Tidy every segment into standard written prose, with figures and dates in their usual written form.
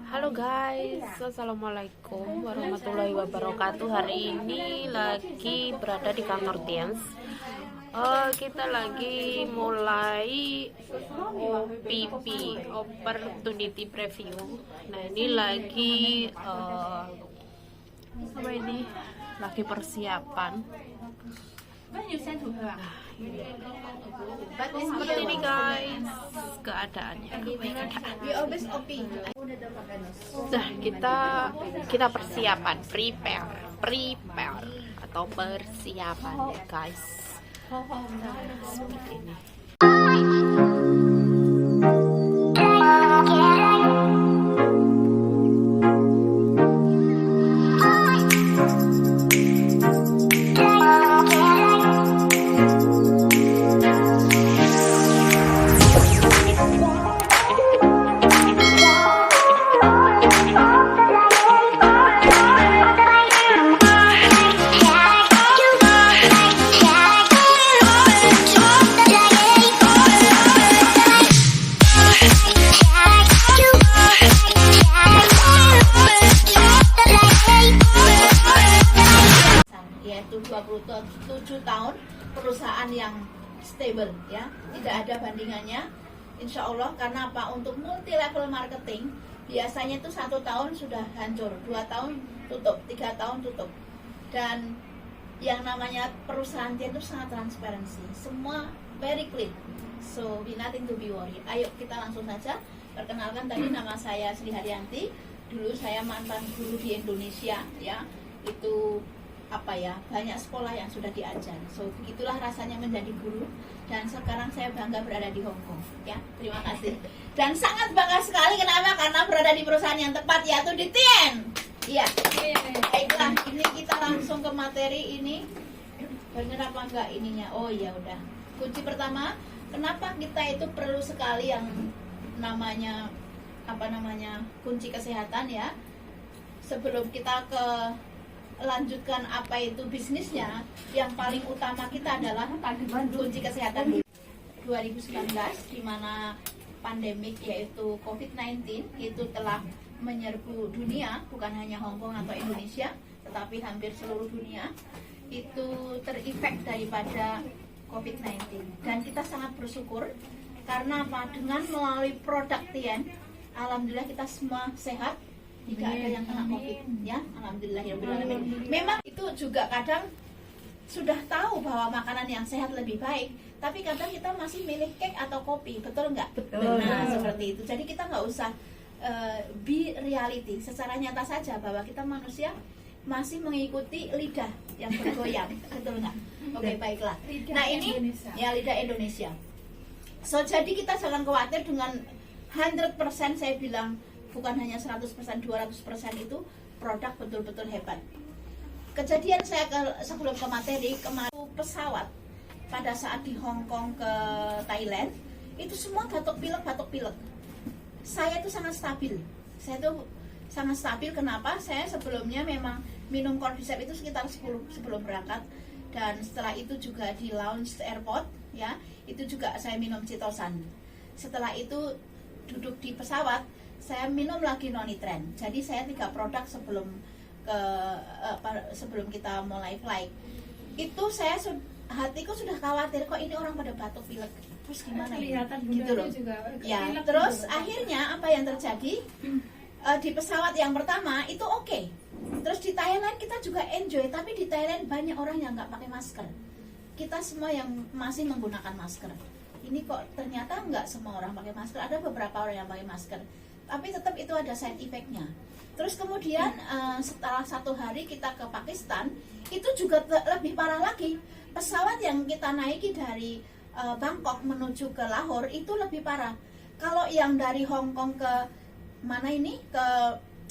Halo guys, assalamualaikum warahmatullahi wabarakatuh. Hari ini lagi berada di kantor Tiens. Kita lagi mulai OPP, Opportunity Preview. Nah ini lagi apa ini? Lagi persiapan. Seperti ini guys keadaannya. Nah kita persiapan, prepare atau persiapan guys. Seperti ini. Yaitu 27 tahun perusahaan yang stable, ya, tidak ada bandingannya insya Allah. Karena apa? Untuk multi level marketing biasanya itu 1 tahun sudah hancur, 2 tahun tutup, 3 tahun tutup. Dan yang namanya perusahaan dia itu sangat transparansi, semua very clean, so we nothing to be worried. Ayo kita langsung saja. Perkenalkan, tadi nama saya Sri Haryanti. Dulu saya mantan guru di Indonesia, ya, itu banyak sekolah yang sudah diajar. So begitulah rasanya menjadi guru, dan sekarang saya bangga berada di Hong Kong, ya. Terima kasih. Dan sangat bangga sekali, kenapa? Karena berada di perusahaan yang tepat, yaitu di Tien. Iya. Baiklah, ini kita langsung ke materi ini. Benar apa enggak ininya? Oh ya udah. Kunci pertama, kenapa kita itu perlu sekali yang namanya kunci kesehatan, ya. Sebelum kita lanjutkan apa itu bisnisnya, yang paling utama kita adalah kunci kesehatan. 2019 di mana pandemik yaitu COVID-19 itu telah menyerbu dunia, bukan hanya Hong Kong atau Indonesia, tetapi hampir seluruh dunia itu terefek daripada COVID-19. Dan kita sangat bersyukur karena apa? Dengan melalui produk Tien, alhamdulillah kita semua sehat, tidak ada yang kena COVID, ya, alhamdulillahirobbilalamin. Memang itu juga kadang sudah tahu bahwa makanan yang sehat lebih baik, tapi kadang kita masih milih cake atau kopi, betul nggak? Betul. Nah, seperti itu. Jadi kita nggak usah be reality, secara nyata saja bahwa kita manusia masih mengikuti lidah yang bergoyang, betul nggak? Oke, baiklah. Nah ini Indonesia. Ya, lidah Indonesia. So jadi kita jangan khawatir dengan 100%, saya bilang bukan hanya 100%, 200% itu produk betul-betul hebat. Kejadian saya sebelum ke materi, kemarin pesawat pada saat di Hong Kong ke Thailand, itu semua batuk pilek. Saya itu sangat stabil. Kenapa? Saya sebelumnya memang minum Cordyceps itu sekitar 10 sebelum berangkat, dan setelah itu juga di lounge airport, ya, itu juga saya minum Citosan. Setelah itu duduk di pesawat, saya minum lagi Nonitren. Jadi saya 3 produk sebelum kita mulai flight. Itu saya hatiku sudah khawatir, kok ini orang pada batuk pilek, terus gimana ya? Gitu loh. Ya, terus akhirnya apa yang terjadi? Di pesawat yang pertama itu oke. Terus di Thailand kita juga enjoy, tapi di Thailand banyak orang yang nggak pakai masker. Kita semua yang masih menggunakan masker. Ini kok ternyata nggak semua orang pakai masker, ada beberapa orang yang pakai masker, tapi tetap itu ada side effect-nya. Terus kemudian setelah 1 hari kita ke Pakistan, itu juga lebih parah lagi. Pesawat yang kita naiki dari Bangkok menuju ke Lahore itu lebih parah. Kalau yang dari Hong Kong ke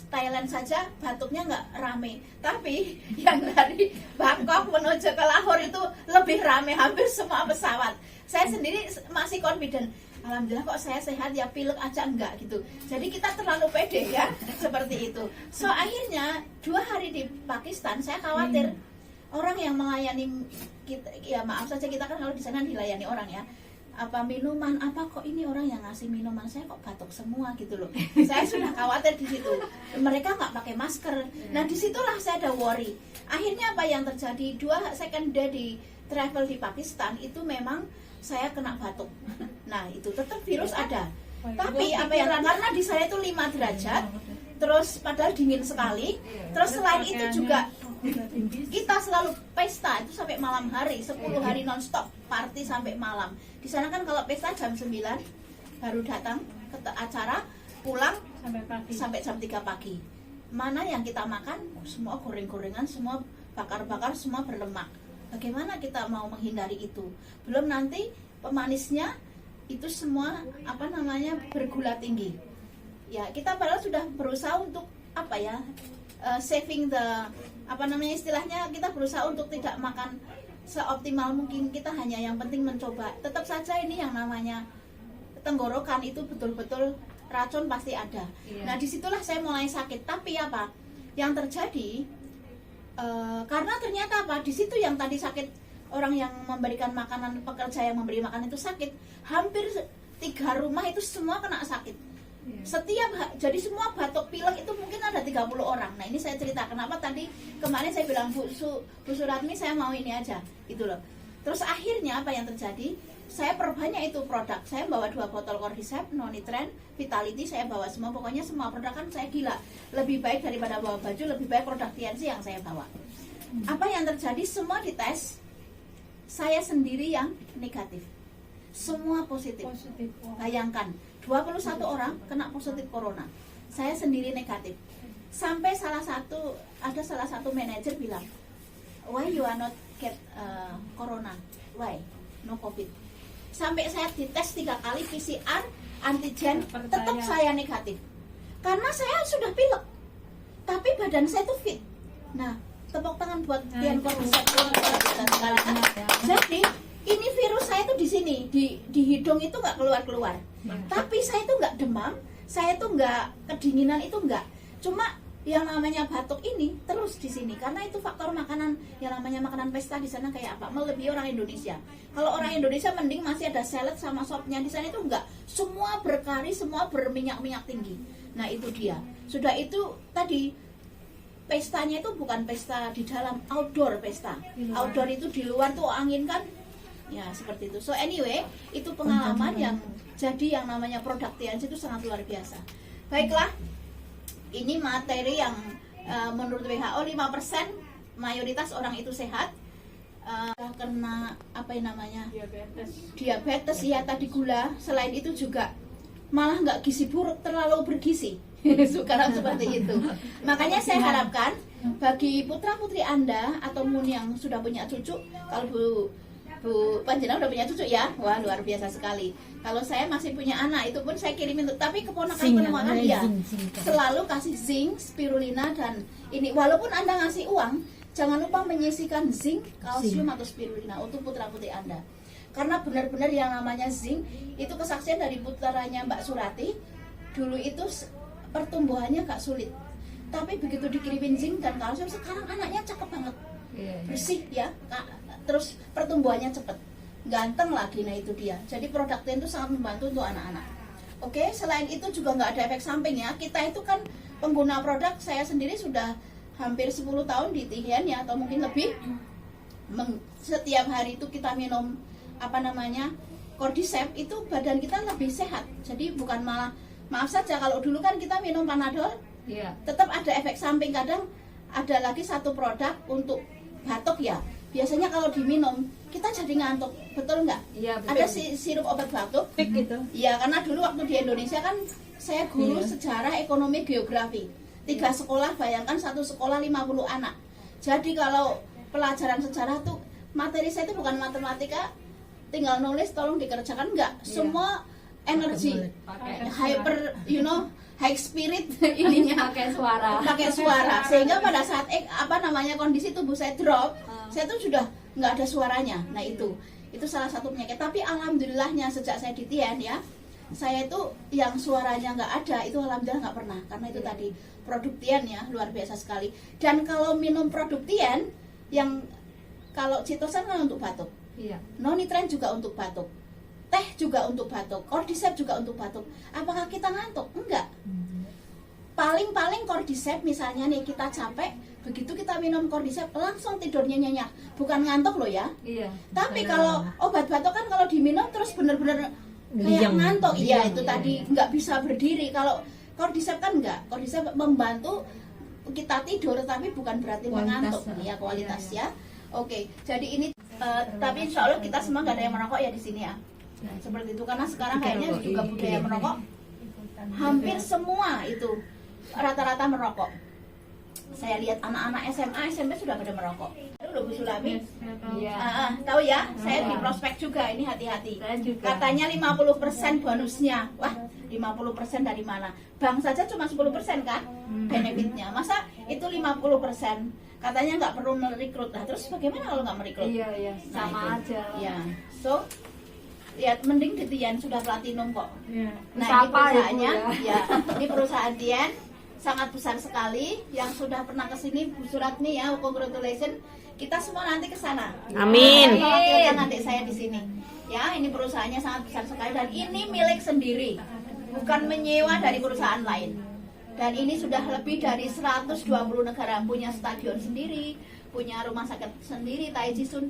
Thailand saja batuknya nggak rame, tapi yang dari Bangkok menuju ke Lahore itu lebih rame, hampir semua pesawat. Saya sendiri masih confident, alhamdulillah kok saya sehat, ya pilek aja enggak gitu. Jadi kita terlalu pede, ya, seperti itu. So akhirnya 2 hari di Pakistan saya khawatir orang yang melayani kita, ya maaf saja kita kan kalau di sana dilayani orang, ya, apa minuman apa, kok ini orang yang ngasih minuman saya kok batuk semua gitu loh. Saya sudah khawatir di situ. Mereka nggak pakai masker. Nah disitulah saya ada worry. Akhirnya apa yang terjadi, 2 second day di travel di Pakistan itu memang saya kena batuk. Nah itu tetap virus ada. Tapi apa yang karena di saya itu 5 derajat, terus padahal dingin sekali. Terus selain itu juga kita selalu pesta itu sampai malam hari, 10 hari nonstop party sampai malam. Di sana kan kalau pesta jam 9 baru datang ke acara, pulang sampai jam 3 pagi. Mana yang kita makan semua goreng-gorengan, semua bakar-bakar, semua berlemak. Bagaimana kita mau menghindari itu? Belum nanti pemanisnya itu semua apa namanya bergula tinggi. Ya kita padahal sudah berusaha untuk apa ya, saving the apa namanya istilahnya, kita berusaha untuk tidak makan seoptimal mungkin. Kita hanya yang penting mencoba. Tetap saja ini yang namanya tenggorokan itu betul-betul racun pasti ada. Nah disitulah saya mulai sakit. Tapi apa yang terjadi, karena ternyata apa, di situ yang tadi sakit, orang yang memberikan makanan, pekerja yang memberi makanan itu sakit, hampir 3 rumah itu semua kena sakit. Jadi semua batuk pilek itu mungkin ada 30 orang. Nah ini saya cerita kenapa tadi kemarin saya bilang Bu Suratmi saya mau ini aja gitu loh. Terus akhirnya apa yang terjadi, saya perbanyak itu produk. Saya bawa 2 botol Cordyceps, Nonitren, Vitality, saya bawa semua. Pokoknya semua produk kan saya gila. Lebih baik daripada bawa baju, lebih baik produk TNC yang saya bawa. Apa yang terjadi, semua dites, saya sendiri yang negatif. Semua positif. Bayangkan 21 orang kena positif corona, saya sendiri negatif. Sampai ada salah satu manajer bilang, why you are not get corona, why no covid. Sampai saya dites 3 kali PCR antigen, tetap saya negatif. Karena saya sudah pilek, tapi badan saya tuh fit. Nah tepuk tangan buat Dian Cordyceps. Jadi ini virus saya tuh di sini, di hidung itu nggak keluar. Tapi saya tuh nggak demam, saya tuh nggak kedinginan, itu nggak. Cuma yang namanya batuk ini terus di sini, karena itu faktor makanan, yang namanya makanan pesta di sana kayak apa, melebihi orang Indonesia. Kalau orang Indonesia mending masih ada salad sama sopnya, di sana itu enggak, semua berkari, semua berminyak tinggi. Nah itu dia. Sudah itu tadi pestanya itu bukan pesta di dalam, outdoor pesta. Outdoor itu di luar tuh angin kan. Ya seperti itu. So anyway, itu pengalaman yang jadi yang namanya produk TNC itu sangat luar biasa. Baiklah, ini materi yang menurut WHO 5% mayoritas orang itu sehat, kena apa yang namanya diabetes ya tadi, gula. Selain itu juga malah nggak gizi buruk, terlalu bergizi. Sekarang seperti itu. Makanya saya harapkan bagi putra putri Anda atau yang sudah punya cucu, kalau Bu Panjena udah punya cucu ya, wah luar biasa sekali. Kalau saya masih punya anak, itu pun saya kirimin tuh. Tapi keponakan dia selalu kasih zinc, spirulina dan ini. Walaupun Anda ngasih uang, jangan lupa menyisihkan zinc, kalsium atau spirulina untuk putra putri Anda. Karena benar-benar yang namanya zinc itu kesaksian dari putranya Mbak Surati. Dulu itu pertumbuhannya gak sulit, tapi begitu dikirimin zinc dan kalsium, sekarang anaknya cakep banget, bersih ya. Terus pertumbuhannya cepat, ganteng lagi. Nah itu dia. Jadi produk TN itu sangat membantu untuk anak-anak. Oke, selain itu juga nggak ada efek samping ya. Kita itu kan pengguna produk, saya sendiri sudah hampir 10 tahun di TN ya, atau mungkin lebih. Setiap hari itu kita minum apa namanya Cordyceps, itu badan kita lebih sehat. Jadi bukan malah, maaf saja kalau dulu kan kita minum Panadol, tetap ada efek samping. Kadang ada lagi satu produk untuk batuk ya. Biasanya kalau diminum kita jadi ngantuk, betul nggak? Iya, betul. Ada sirup obat batuk gitu. Iya, karena dulu waktu di Indonesia kan saya guru sejarah, ekonomi, geografi. 3 sekolah, bayangkan satu sekolah 50 anak. Jadi kalau pelajaran sejarah tuh materi saya itu bukan matematika, tinggal nulis tolong dikerjakan, enggak. Semua energi, hyper, high spirit ininya, pakai suara. Sehingga pada saat kondisi tubuh saya drop, saya tuh sudah nggak ada suaranya. Nah itu salah satu penyakit. Tapi alhamdulillahnya sejak saya di Tian ya, saya itu yang suaranya nggak ada itu alhamdulillah nggak pernah, karena itu tadi produk Tian ya, luar biasa sekali. Dan kalau minum produk Tian, yang kalau Citosan kan untuk batuk, Nonitren juga untuk batuk, teh juga untuk batuk, cordyceps juga untuk batuk. Apakah kita ngantuk? Enggak. Paling cordyceps misalnya nih kita capek, begitu kita minum cordyceps langsung tidurnya nyenyak, bukan ngantuk loh ya. Iya. Tapi kalau obat batuk kan kalau diminum terus bener-bener kayak Diam. ngantuk, iya Diam, itu iya. tadi nggak bisa berdiri. Kalau cordyceps kan enggak, cordyceps membantu kita tidur tapi bukan berarti Kualitas, mengantuk ya, kualitas ya. Oke, jadi ini tapi insya Allah kita semua nggak ada yang merokok ya di sini ya. Seperti itu karena sekarang kayaknya juga budaya merokok hampir semua itu rata-rata merokok. Saya lihat anak-anak SMA, SMP sudah pada merokok. Aduh, Bu Sulami. Iya. Tahu ya, saya di prospek juga, ini hati-hati. Saya juga. Katanya 50% bonusnya. Wah, 50% dari mana? Bank saja cuma 10% kan benefitnya. Masa itu 50%? Katanya nggak perlu merekrut. Nah, terus bagaimana kalau nggak merekrut? Iya, iya, Nah, sama itu. aja. Ya, so lihat mending di Tian sudah platinum kok. Iya. Nah, ini Siapa perusahaannya, itu ya, ini perusahaan Tian sangat besar sekali. Yang sudah pernah kesini Bu Suratmi ya, congratulations. Kita semua nanti ke sana. Amin. Saya mewakilkan adik saya di sini. Ya, ini perusahaannya sangat besar sekali dan ini milik sendiri, bukan menyewa dari perusahaan lain. Dan ini sudah lebih dari 120 negara, punya stadion sendiri, punya rumah sakit sendiri, Taiji Sun.